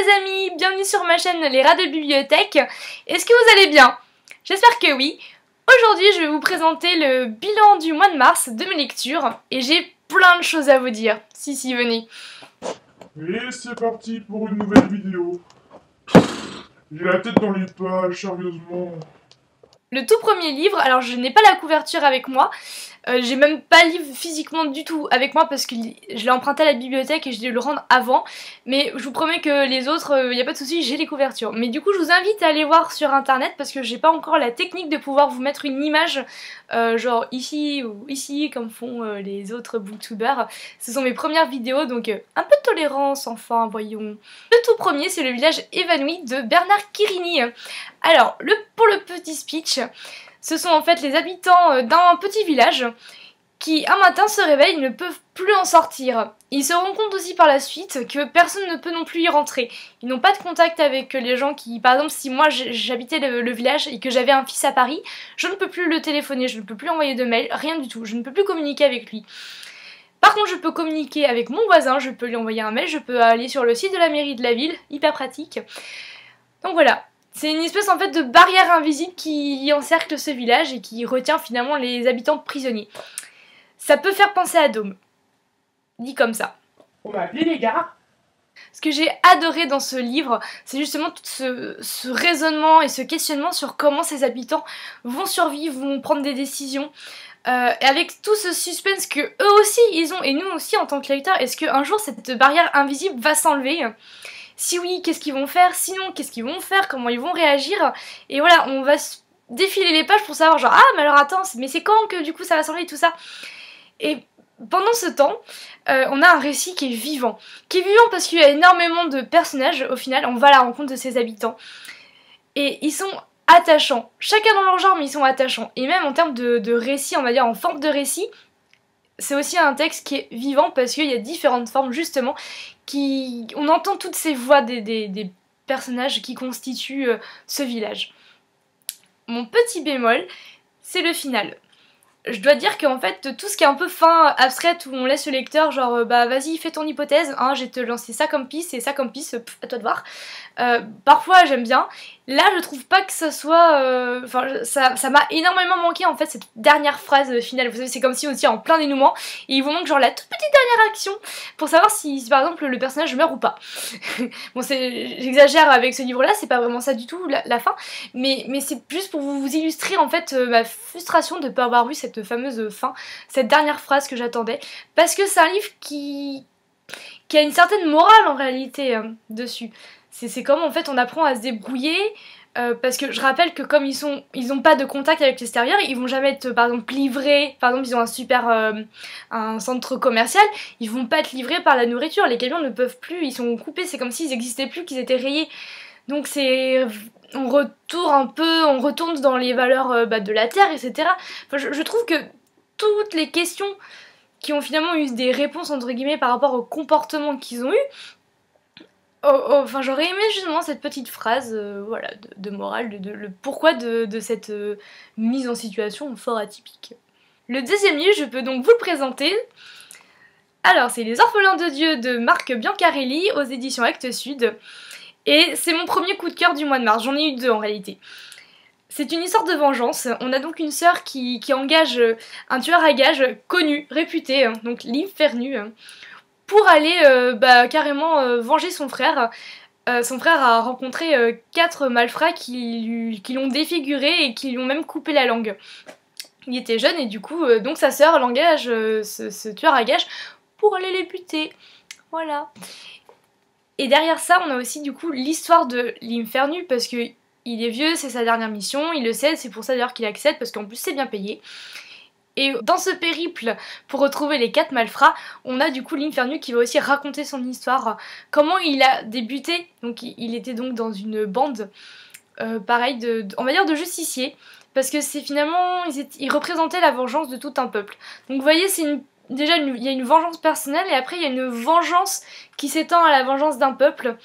les amis, bienvenue sur ma chaîne Les Rats de Bibliothèque. Est-ce que vous allez bien? J'espère que oui. Aujourd'hui je vais vous présenter le bilan du mois de mars de mes lectures et j'ai plein de choses à vous dire. Si, venez. Et c'est parti pour une nouvelle vidéo. J'ai la tête dans les pages, sérieusement. Le tout premier livre, alors je n'ai pas la couverture avec moi, j'ai même pas le livre physiquement du tout avec moi parce que je l'ai emprunté à la bibliothèque et je dû le rendre avant, mais je vous promets que les autres, y a pas de souci, j'ai les couvertures. Mais du coup je vous invite à aller voir sur internet parce que j'ai pas encore la technique de pouvoir vous mettre une image genre ici ou ici comme font les autres booktubers. Ce sont mes premières vidéos donc un peu de tolérance enfin, voyons. Le tout premier c'est Le village évanoui de Bernard Quirini. Alors pour le petit speech, ce sont en fait les habitants d'un petit village qui un matin se réveillent et ne peuvent plus en sortir. Ils se rendent compte aussi par la suite que personne ne peut non plus y rentrer. Ils n'ont pas de contact avec les gens qui, par exemple si moi j'habitais le village et que j'avais un fils à Paris, je ne peux plus le téléphoner, je ne peux plus envoyer de mail, rien du tout, je ne peux plus communiquer avec lui. Par contre je peux communiquer avec mon voisin, je peux lui envoyer un mail, je peux aller sur le site de la mairie de la ville, hyper pratique. Donc voilà. C'est une espèce en fait de barrière invisible qui encercle ce village et qui retient finalement les habitants prisonniers. Ça peut faire penser à Dôme. Dit comme ça. On m'a appelé les gars. Ce que j'ai adoré dans ce livre, c'est justement tout ce raisonnement et ce questionnement sur comment ces habitants vont survivre, vont prendre des décisions. Et avec tout ce suspense que eux aussi ils ont, et nous aussi en tant que lecteurs, est-ce qu'un jour cette barrière invisible va s'enlever ? Si oui, qu'est-ce qu'ils vont faire? Sinon, qu'est-ce qu'ils vont faire? Comment ils vont réagir? Et voilà, on va défiler les pages pour savoir genre, ah mais alors attends, mais c'est quand que du coup ça va s'enlever et tout ça? Et pendant ce temps, on a un récit qui est vivant. Qui est vivant parce qu'il y a énormément de personnages, au final, on va à la rencontre de ses habitants. Et ils sont attachants. Chacun dans leur genre, mais ils sont attachants. Et même en termes de récit, on va dire en forme de récit, c'est aussi un texte qui est vivant parce qu'il y a différentes formes justement, on entend toutes ces voix des personnages qui constituent ce village. Mon petit bémol, c'est le final. Je dois dire qu'en fait, tout ce qui est un peu fin, abstraite, où on laisse le lecteur genre bah vas-y fais ton hypothèse, hein, je vais te lancer ça comme piste et ça comme piste, à toi de voir. Parfois j'aime bien. Là je trouve pas que ça soit... Enfin ça m'a énormément manqué en fait cette dernière phrase finale. Vous savez c'est comme si aussi en plein dénouement et il vous manque genre la toute petite dernière action pour savoir si par exemple le personnage meurt ou pas. Bon j'exagère avec ce livre là, c'est pas vraiment ça du tout la fin, mais c'est juste pour vous illustrer en fait ma frustration de pas avoir eu cette fameuse fin, cette dernière phrase que j'attendais, parce que c'est un livre qui a une certaine morale en réalité dessus. C'est comme en fait on apprend à se débrouiller, parce que je rappelle que comme ils ont pas de contact avec l'extérieur, ils vont jamais être par exemple livrés, par exemple ils ont un super un centre commercial, ils vont pas être livrés par la nourriture, les camions ne peuvent plus, ils sont coupés, c'est comme s'ils n'existaient plus, qu'ils étaient rayés. Donc on retourne dans les valeurs de la terre, etc. Enfin, je trouve que toutes les questions qui ont finalement eu des réponses entre guillemets par rapport au comportement qu'ils ont eu, enfin j'aurais aimé justement cette petite phrase voilà, de morale, le pourquoi de cette mise en situation fort atypique. Le deuxième livre, je peux donc vous le présenter. Alors c'est Les Orphelins de Dieu de Marc Biancarelli aux éditions Actes Sud. Et c'est mon premier coup de cœur du mois de mars, j'en ai eu deux en réalité. C'est une histoire de vengeance, on a donc une sœur qui engage un tueur à gages connu, réputé, donc l'Infernu, pour aller carrément venger son frère. Son frère a rencontré 4 malfrats qui l'ont défiguré et qui lui ont même coupé la langue. Il était jeune et du coup, donc sa sœur l'engage, ce tueur à gages, pour aller les buter. Voilà. Et derrière ça, on a aussi du coup l'histoire de l'Infernu parce que il est vieux, c'est sa dernière mission, il le sait, c'est pour ça d'ailleurs qu'il accepte parce qu'en plus c'est bien payé. Et dans ce périple pour retrouver les 4 malfrats, on a du coup l'Infernu qui va aussi raconter son histoire, comment il a débuté. Donc il était donc dans une bande, pareil, on va dire de justiciers, parce que c'est finalement, ils représentaient la vengeance de tout un peuple. Donc vous voyez, déjà il y a une vengeance personnelle et après il y a une vengeance qui s'étend à la vengeance d'un peuple.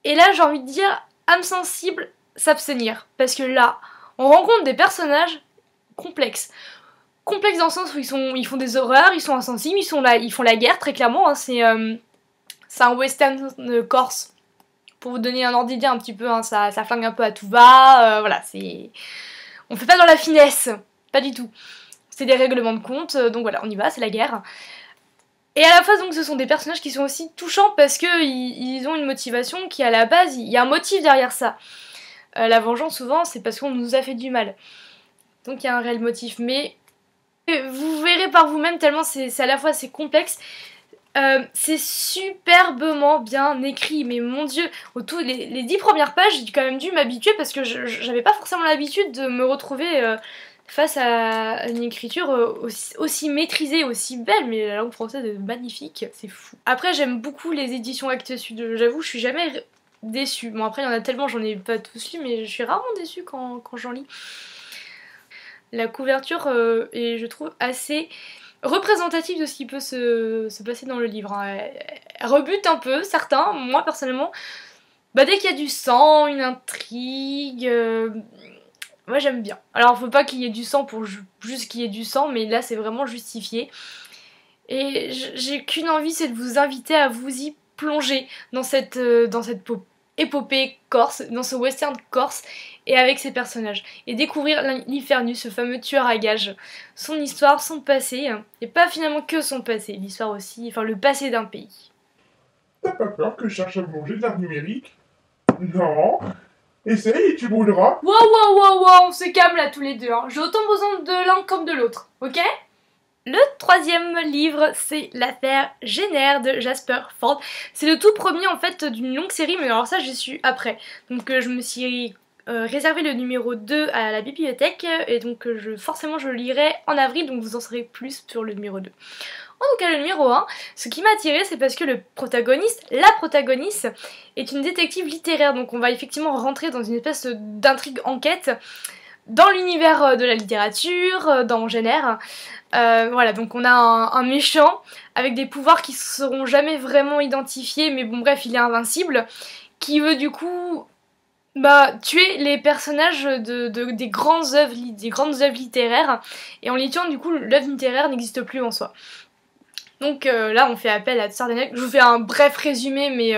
Et là j'ai envie de dire, âme sensible, s'abstenir. Parce que là, on rencontre des personnages complexes. Complexes dans le sens où ils font des horreurs, ils sont insensibles, ils font la guerre très clairement. Hein, c'est un western corse Pour vous donner un ordre d'idée un petit peu, hein, ça flingue un peu à tout va, voilà, c'est... On fait pas dans la finesse, pas du tout. C'est des règlements de compte, donc voilà, on y va, c'est la guerre. Et à la fois, donc, ce sont des personnages qui sont aussi touchants parce que ils ont une motivation qui, à la base, il y a un motif derrière ça. La vengeance, souvent, c'est parce qu'on nous a fait du mal. Donc il y a un réel motif, mais vous verrez par vous-même tellement c'est à la fois c'est complexe. C'est superbement bien écrit, mais mon dieu, les 10 premières pages, j'ai quand même dû m'habituer parce que j'avais pas forcément l'habitude de me retrouver face à une écriture aussi maîtrisée, aussi belle, mais la langue française est magnifique, c'est fou. Après, j'aime beaucoup les éditions Actes Sud, j'avoue, je suis jamais déçue. Bon, après, il y en a tellement, j'en ai pas tous lu, mais je suis rarement déçue quand j'en lis. La couverture est, je trouve, assez représentative de ce qui peut se passer dans le livre. Hein. Elle rebute un peu, certains, moi personnellement. Bah, dès qu'il y a du sang, une intrigue, moi j'aime bien. Alors faut pas qu'il y ait du sang pour juste qu'il y ait du sang, mais là c'est vraiment justifié. Et j'ai qu'une envie, c'est de vous inviter à vous y plonger dans cette épopée corse, dans ce western corse, et avec ses personnages. Et découvrir l'Infernus, ce fameux tueur à gages. Son histoire, son passé, et pas finalement que son passé, l'histoire aussi, enfin le passé d'un pays. T'as pas peur que je cherche à manger de l'art numérique? Non. Essaye et tu brûleras. Wow, on se calme là tous les deux. Hein. J'ai autant besoin de l'un comme de l'autre, ok? Le troisième livre, c'est l'affaire Jenner de Jasper Fforde. C'est le tout premier en fait d'une longue série, mais alors ça j'y suis après. Donc je me suis réservé le numéro 2 à la bibliothèque et donc forcément je le lirai en avril, donc vous en saurez plus sur le numéro 2. En tout cas le numéro 1, ce qui m'a attiré c'est parce que la protagoniste est une détective littéraire, donc on va effectivement rentrer dans une espèce d'intrigue enquête dans l'univers de la littérature, dans Jenner. Voilà, donc on a un méchant avec des pouvoirs qui seront jamais vraiment identifiés, mais bon bref, il est invincible, qui veut du coup tuer les personnages des grandes œuvres littéraires, et en les tuant du coup l'œuvre littéraire n'existe plus en soi. Donc là on fait appel à Sardenec. Je vous fais un bref résumé, mais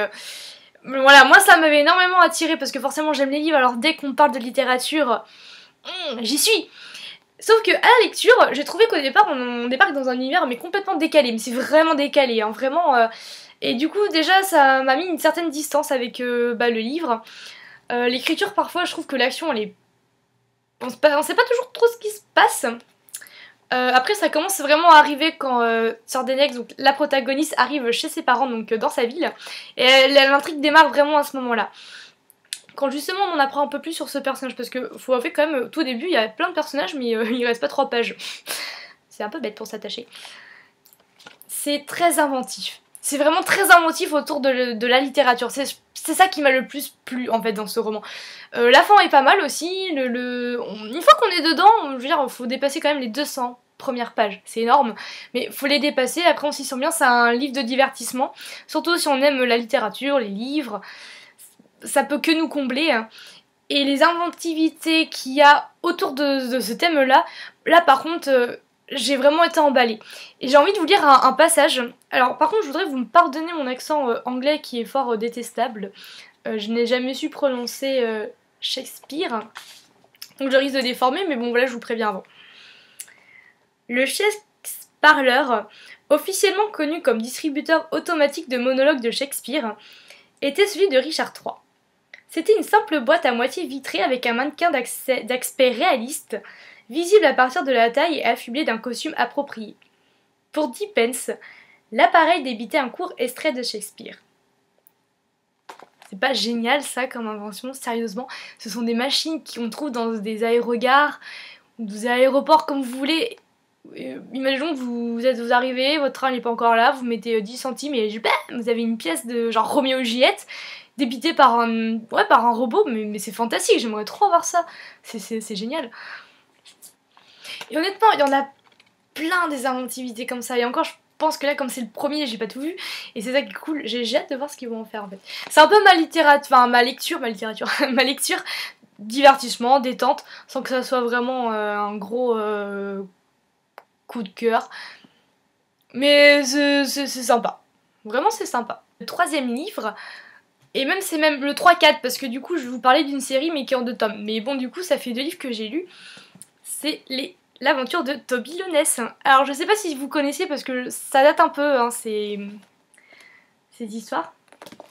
voilà, moi ça m'avait énormément attiré parce que forcément j'aime les livres, alors dès qu'on parle de littérature, j'y suis. Sauf que à la lecture, j'ai trouvé qu'au départ, on débarque dans un univers mais complètement décalé, mais c'est vraiment décalé, hein, vraiment. Et du coup, déjà, ça m'a mis une certaine distance avec le livre. L'écriture, parfois, je trouve que l'action, elle est... On sait pas toujours trop ce qui se passe. Après, ça commence vraiment à arriver quand Sardenec, donc la protagoniste, arrive chez ses parents, donc dans sa ville, et l'intrigue démarre vraiment à ce moment-là. Quand justement on en apprend un peu plus sur ce personnage, parce que faut avouer quand même, tout au début il y a plein de personnages mais il reste pas 3 pages. C'est un peu bête pour s'attacher. C'est très inventif. C'est vraiment très inventif autour de la littérature. C'est ça qui m'a le plus plu en fait dans ce roman. La fin est pas mal aussi. Une fois qu'on est dedans, je veux dire, faut dépasser quand même les 200 premières pages. C'est énorme, mais faut les dépasser. Après on s'y sent bien, c'est un livre de divertissement. Surtout si on aime la littérature, les livres. Ça peut que nous combler. Hein. Et les inventivités qu'il y a autour de ce thème-là, là par contre, j'ai vraiment été emballée. Et j'ai envie de vous lire un passage. Alors par contre, je voudrais que vous me pardonner mon accent anglais qui est fort détestable. Je n'ai jamais su prononcer Shakespeare. Donc je risque de déformer, mais bon voilà, je vous préviens avant. Le Shakesparler, officiellement connu comme distributeur automatique de monologues de Shakespeare, était celui de Richard III. C'était une simple boîte à moitié vitrée avec un mannequin d'aspect réaliste, visible à partir de la taille et affublé d'un costume approprié. Pour 10 pence, l'appareil débitait un court extrait de Shakespeare. C'est pas génial ça comme invention, sérieusement. Ce sont des machines qu'on trouve dans des aérogares, ou des aéroports comme vous voulez. Imaginons que vous arrivez, votre train n'est pas encore là, vous mettez 10 centimes et vous avez une pièce de genre Roméo et Juliette débité par un robot, mais c'est fantastique, j'aimerais trop voir ça, c'est génial. Et honnêtement, il y en a plein des inventivités comme ça, et encore je pense que là comme c'est le premier, j'ai pas tout vu, et c'est ça qui est cool, j'ai hâte de voir ce qu'ils vont en faire en fait. C'est un peu ma lecture, divertissement, détente, sans que ça soit vraiment un gros coup de cœur, mais c'est sympa, vraiment c'est sympa. Le troisième livre, Et même c'est même le 3-4 parce que du coup je vais vous parler d'une série mais qui est en 2 tomes. Mais bon du coup ça fait 2 livres que j'ai lus. C'est l'aventure de Toby Lones. Alors je sais pas si vous connaissez parce que ça date un peu hein, ces histoires.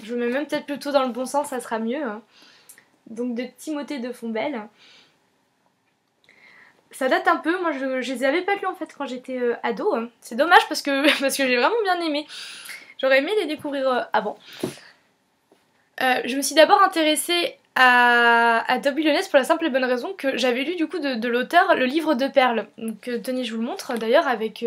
Je mets même peut-être plutôt dans le bon sens, ça sera mieux. Hein. Donc de Timothée de Fombelle. Ça date un peu, moi je les avais pas lus en fait quand j'étais ado. Hein. C'est dommage parce que j'ai vraiment bien aimé. J'aurais aimé les découvrir avant. Je me suis d'abord intéressée à Toby Lones pour la simple et bonne raison que j'avais lu du coup de l'auteur le livre de perles. Donc tenez, je vous le montre d'ailleurs avec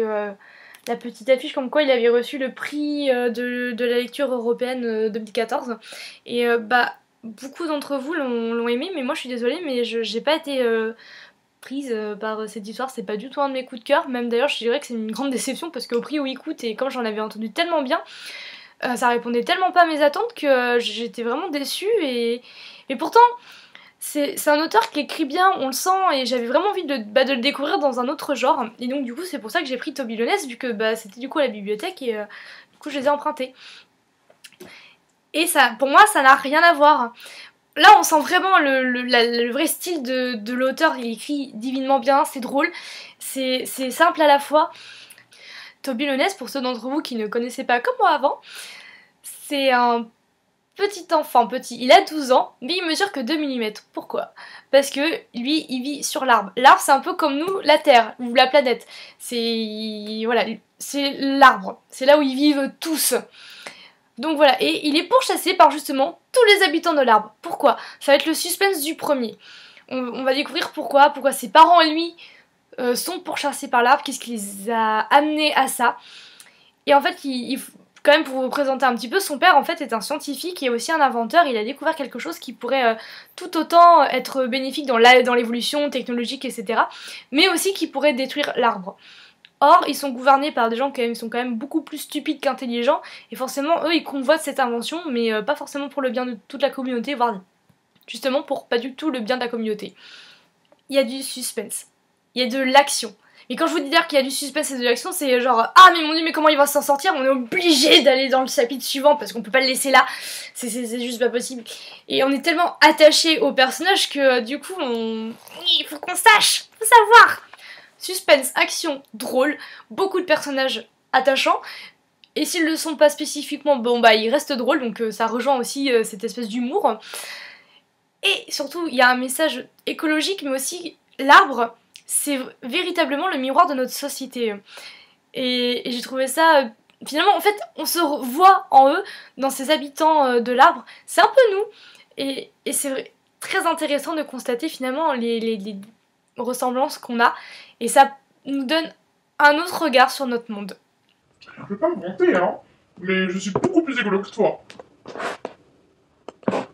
la petite affiche comme quoi il avait reçu le prix de la lecture européenne 2014. Et bah beaucoup d'entre vous l'ont aimé, mais moi je suis désolée, mais j'ai pas été prise par cette histoire, c'est pas du tout un de mes coups de cœur. Même d'ailleurs je dirais que c'est une grande déception parce qu'au prix où il coûte et quand j'en avais entendu tellement bien, ça répondait tellement pas à mes attentes que j'étais vraiment déçue et pourtant c'est un auteur qui écrit bien, on le sent et j'avais vraiment envie de le découvrir dans un autre genre et donc du coup c'est pour ça que j'ai pris Toby Lones vu que bah, c'était du coup à la bibliothèque et du coup je les ai empruntés. Et ça, pour moi ça n'a rien à voir. Là on sent vraiment le vrai style de l'auteur, il écrit divinement bien, c'est drôle, c'est simple à la fois. Toby Lones, pour ceux d'entre vous qui ne connaissaient pas comme moi avant, c'est un petit enfant, il a 12 ans, mais il mesure que 2 mm. Pourquoi? Parce que lui, il vit sur l'arbre. L'arbre, c'est un peu comme nous, la Terre, ou la planète. Voilà, c'est l'arbre. C'est là où ils vivent tous. Donc voilà, et il est pourchassé par justement tous les habitants de l'arbre. Pourquoi? Ça va être le suspense du premier. On va découvrir pourquoi ses parents et lui sont pourchassés par l'arbre, qu'est-ce qui les a amenés à ça. Et en fait, quand même pour vous présenter un petit peu, son père en fait est un scientifique et aussi un inventeur, il a découvert quelque chose qui pourrait tout autant être bénéfique dans l'évolution technologique, etc. Mais aussi qui pourrait détruire l'arbre. Or, ils sont gouvernés par des gens qui sont quand même beaucoup plus stupides qu'intelligents, et forcément, eux, ils convoitent cette invention, mais pas forcément pour le bien de toute la communauté, voire justement pour pas du tout le bien de la communauté. Il y a du suspense, il y a de l'action. Mais quand je vous dis dire qu'il y a du suspense et de l'action, c'est genre ah mais mon dieu mais comment il va s'en sortir, on est obligé d'aller dans le chapitre suivant parce qu'on peut pas le laisser là, c'est juste pas possible. Et on est tellement attaché au personnage que du coup il faut qu'on sache, faut savoir. Suspense, action, drôle, beaucoup de personnages attachants. Et s'ils le sont pas spécifiquement, bon bah ils restent drôles, donc ça rejoint aussi cette espèce d'humour. Et surtout, il y a un message écologique, mais aussi l'arbre, c'est véritablement le miroir de notre société. Et j'ai trouvé ça... finalement, en fait, on se voit en eux, dans ces habitants de l'arbre. C'est un peu nous. Et c'est très intéressant de constater finalement les ressemblances qu'on a. Et ça nous donne un autre regard sur notre monde. Je peux pas me vanter, hein, mais je suis beaucoup plus écolo que toi.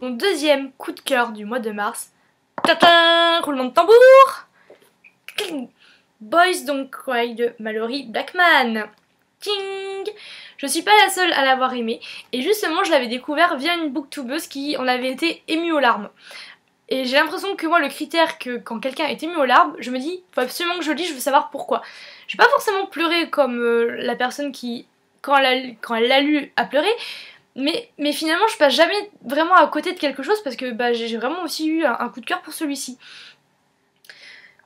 Mon deuxième coup de cœur du mois de mars. Tadam, roulement de tambour. Boys Don't Cry de Mallory Blackman. Ting. Je suis pas la seule à l'avoir aimé. Et justement, je l'avais découvert via une booktubeuse qui en avait été émue aux larmes. Et j'ai l'impression que moi, le critère que quand quelqu'un est ému aux larmes, je me dis, faut absolument que je le lise, je veux savoir pourquoi. Je vais pas forcément pleurer comme la personne qui, quand elle l'a lu, a pleuré. Mais finalement, je passe jamais vraiment à côté de quelque chose parce que bah, j'ai vraiment aussi eu un coup de cœur pour celui-ci.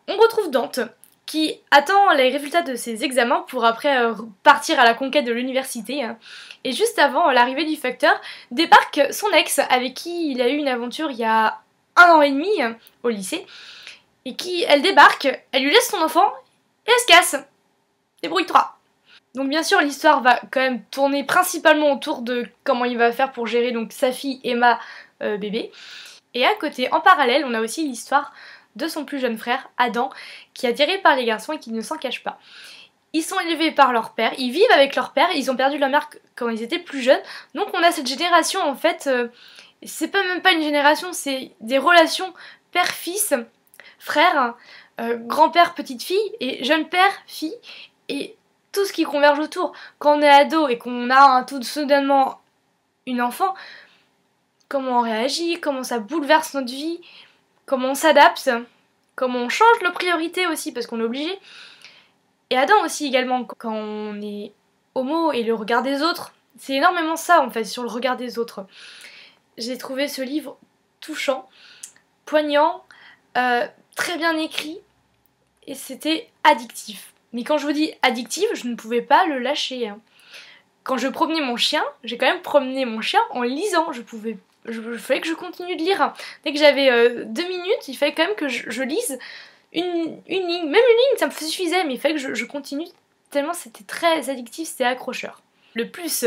On retrouve Dante qui attend les résultats de ses examens pour après partir à la conquête de l'université. Hein. Et juste avant l'arrivée du facteur, débarque son ex avec qui il a eu une aventure il y a 1 an et demi au lycée. Et elle débarque, elle lui laisse son enfant et elle se casse. Débrouille-toi. Donc bien sûr l'histoire va quand même tourner principalement autour de comment il va faire pour gérer donc sa fille Emma bébé. Et à côté, en parallèle, on a aussi l'histoire de son plus jeune frère, Adam, qui est attiré par les garçons et qui ne s'en cache pas. Ils sont élevés par leur père, ils vivent avec leur père, ils ont perdu leur mère quand ils étaient plus jeunes. Donc on a cette génération en fait, c'est pas même pas une génération, c'est des relations père-fils, frère, grand-père, petite-fille et jeune père-fille. Et tout ce qui converge autour. Quand on est ado et qu'on a tout soudainement une enfant, comment on réagit, comment ça bouleverse notre vie, comment on s'adapte, comment on change nos priorités aussi parce qu'on est obligé. Et Adam aussi également, quand on est homo et le regard des autres, c'est énormément ça en fait, sur le regard des autres. j'ai trouvé ce livre touchant, poignant, très bien écrit, et c'était addictif. Mais quand je vous dis addictif, je ne pouvais pas le lâcher. Hein. Quand je promenais mon chien, j'ai quand même promené mon chien en lisant. Il fallait que je continue de lire. Dès que j'avais 2 minutes, il fallait quand même que je lise une ligne. Même une ligne, ça me suffisait, mais il fallait que je continue. Tellement c'était très addictif, c'était accrocheur. Le plus,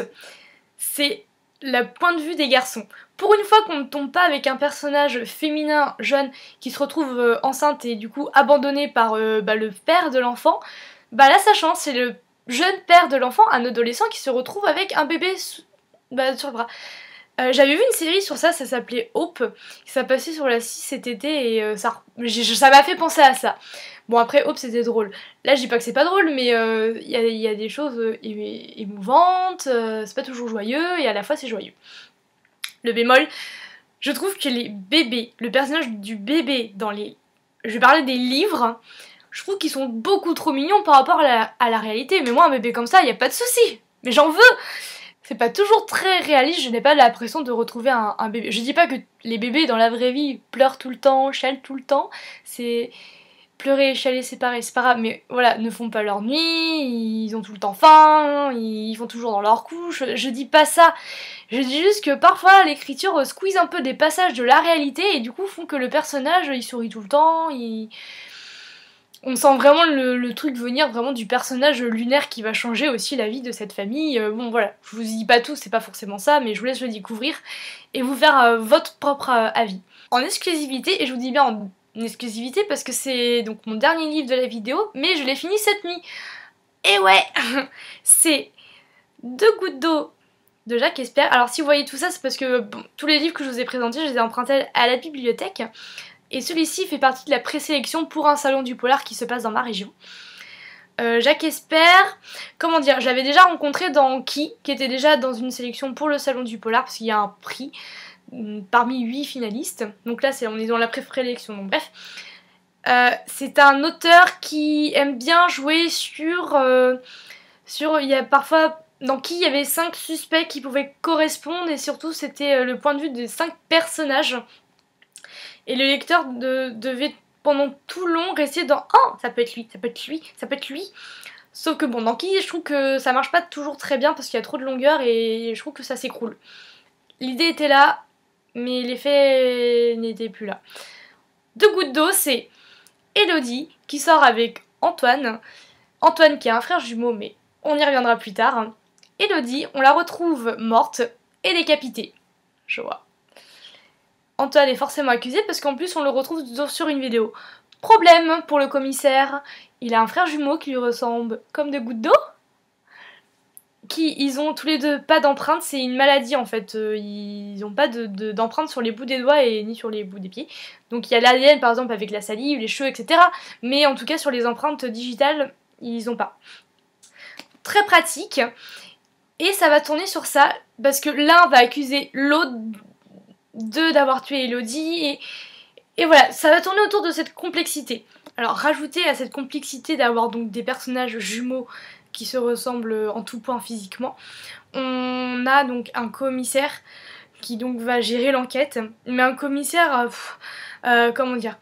c'est le point de vue des garçons. Pour une fois qu'on ne tombe pas avec un personnage féminin jeune qui se retrouve enceinte et du coup abandonné par le père de l'enfant, bah là ça change, c'est le jeune père de l'enfant, un adolescent qui se retrouve avec un bébé sur le bras. J'avais vu une série sur ça, ça s'appelait Hope, ça passait sur la 6 cet été et ça m'a fait penser à ça. Bon après Hope c'était drôle. Là je dis pas que c'est pas drôle mais il y a des choses émouvantes, c'est pas toujours joyeux et à la fois c'est joyeux. Le bémol, je trouve que les bébés, le personnage du bébé dans les... Je vais parler des livres, je trouve qu'ils sont beaucoup trop mignons par rapport à la réalité. Mais moi un bébé comme ça, y a pas de souci. Mais j'en veux. C'est pas toujours très réaliste, je n'ai pas l'impression de retrouver un bébé. Je dis pas que les bébés dans la vraie vie pleurent tout le temps, chialent tout le temps. C'est... Pleurer et chialer c'est pareil, c'est pas grave, mais voilà, ne font pas leur nuit, ils ont tout le temps faim, ils vont toujours dans leur couche, je dis pas ça. Je dis juste que parfois l'écriture squeeze un peu des passages de la réalité et du coup font que le personnage il sourit tout le temps, on sent vraiment le truc venir vraiment du personnage lunaire qui va changer aussi la vie de cette famille. Bon voilà, je vous dis pas tout, c'est pas forcément ça, mais je vous laisse le découvrir et vous faire votre propre avis. En exclusivité, et je vous dis bien en exclusivité parce que c'est donc mon dernier livre de la vidéo, mais je l'ai fini cette nuit. Et ouais, c'est 2 gouttes d'eau de Jacques Esper. Alors si vous voyez tout ça, c'est parce que bon, tous les livres que je vous ai présentés, je les ai empruntés à la bibliothèque. Et celui-ci fait partie de la présélection pour un salon du polar qui se passe dans ma région. Jacques Esper, comment dire, je l'avais déjà rencontré dans qui était déjà dans une sélection pour le salon du polar parce qu'il y a un prix parmi 8 finalistes. Donc là, on est dans la présélection, donc bref. C'est un auteur qui aime bien jouer sur... il y a parfois... Dans qui il y avait 5 suspects qui pouvaient correspondre et surtout c'était le point de vue des 5 personnages. Et le lecteur devait pendant tout le long rester dans « Oh, ça peut être lui, ça peut être lui, ça peut être lui ». Sauf que bon, dans qui je trouve que ça marche pas toujours très bien parce qu'il y a trop de longueur et je trouve que ça s'écroule. L'idée était là, mais l'effet n'était plus là. 2 gouttes d'eau, c'est Elodie qui sort avec Antoine. Antoine qui a un frère jumeau, mais on y reviendra plus tard. Elodie, on la retrouve morte et décapitée. Je vois. Antoine est forcément accusé parce qu'en plus on le retrouve sur une vidéo. Problème pour le commissaire, il a un frère jumeau qui lui ressemble comme 2 gouttes d'eau. Ils ont tous les deux pas d'empreinte, c'est une maladie en fait. Ils n'ont pas d'empreinte sur les bouts des doigts et ni sur les bouts des pieds. Donc il y a l'ADN par exemple avec la salive, les cheveux, etc. Mais en tout cas sur les empreintes digitales, ils ont pas. Très pratique. Et ça va tourner sur ça parce que l'un va accuser l'autre d'avoir tué Elodie et voilà, ça va tourner autour de cette complexité. Alors rajouter à cette complexité d'avoir donc des personnages jumeaux qui se ressemblent en tout point physiquement, on a donc un commissaire qui donc va gérer l'enquête, mais un commissaire, comment dire,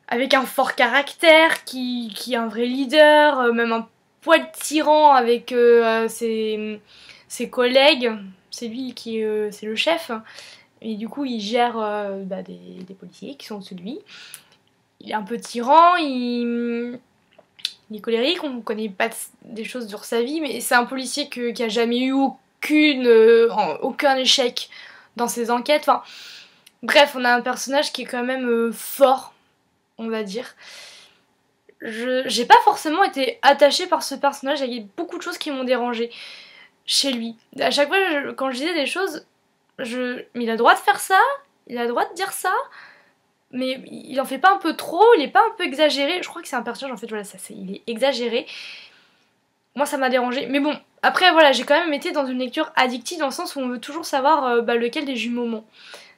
avec un fort caractère, qui est un vrai leader, même un poil tyran avec ses collègues, c'est lui qui c'est le chef. Et du coup, il gère des policiers qui sont au-dessus de lui. Il est un peu tyran, il est colérique, on ne connaît pas des choses sur sa vie, mais c'est un policier qui a jamais eu aucun échec dans ses enquêtes. Enfin, bref, on a un personnage qui est quand même fort, on va dire. J'ai pas forcément été attachée par ce personnage, il y a beaucoup de choses qui m'ont dérangée chez lui. À chaque fois, quand je disais des choses... Mais il a le droit de faire ça, il a le droit de dire ça, mais il en fait pas un peu trop, il est pas un peu exagéré. Je crois que c'est un personnage en fait, voilà, il est exagéré. Moi ça m'a dérangé, mais bon, après voilà, j'ai quand même été dans une lecture addictive dans le sens où on veut toujours savoir lequel des jumeaux ment.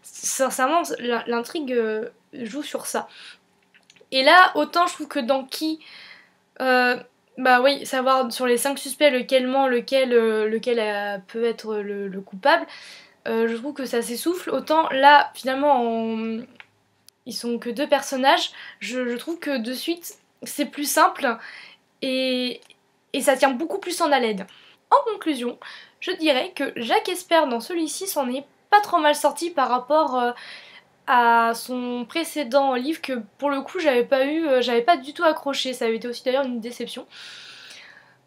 Sincèrement, l'intrigue joue sur ça. Et là, autant je trouve que dans qui... oui, savoir sur les 5 suspects lequel ment, lequel peut être le coupable... Je trouve que ça s'essouffle. Autant là, finalement, ils sont que 2 personnages. Je trouve que de suite, c'est plus simple et ça tient beaucoup plus en haleine. En conclusion, je dirais que Jacques Esper dans celui-ci s'en est pas trop mal sorti par rapport à son précédent livre que pour le coup j'avais pas du tout accroché. Ça avait été aussi d'ailleurs une déception.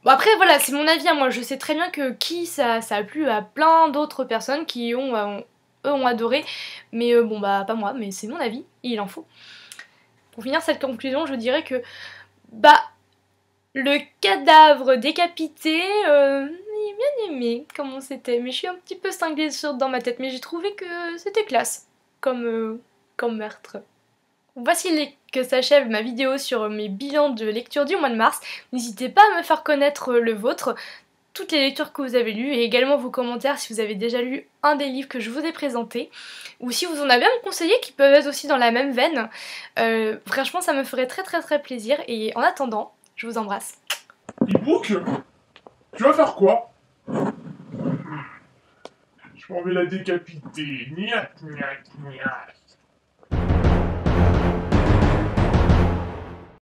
Bon après voilà, c'est mon avis à moi. Je sais très bien que ça a plu à plein d'autres personnes qui eux ont adoré, mais bon bah pas moi, mais c'est mon avis, il en faut. Pour finir cette conclusion, je dirais que bah le cadavre décapité, j'ai bien aimé comment c'était, mais je suis un petit peu cinglée dans ma tête, mais j'ai trouvé que c'était classe comme meurtre. Voici que s'achève ma vidéo sur mes bilans de lecture du mois de mars. N'hésitez pas à me faire connaître le vôtre, toutes les lectures que vous avez lues, et également vos commentaires si vous avez déjà lu un des livres que je vous ai présentés, ou si vous en avez à me conseiller qui peuvent être aussi dans la même veine. Franchement, ça me ferait très très très plaisir, et en attendant, je vous embrasse. E-book? Tu vas faire quoi? Je m'en vais la décapiter. Niat, niat, niat.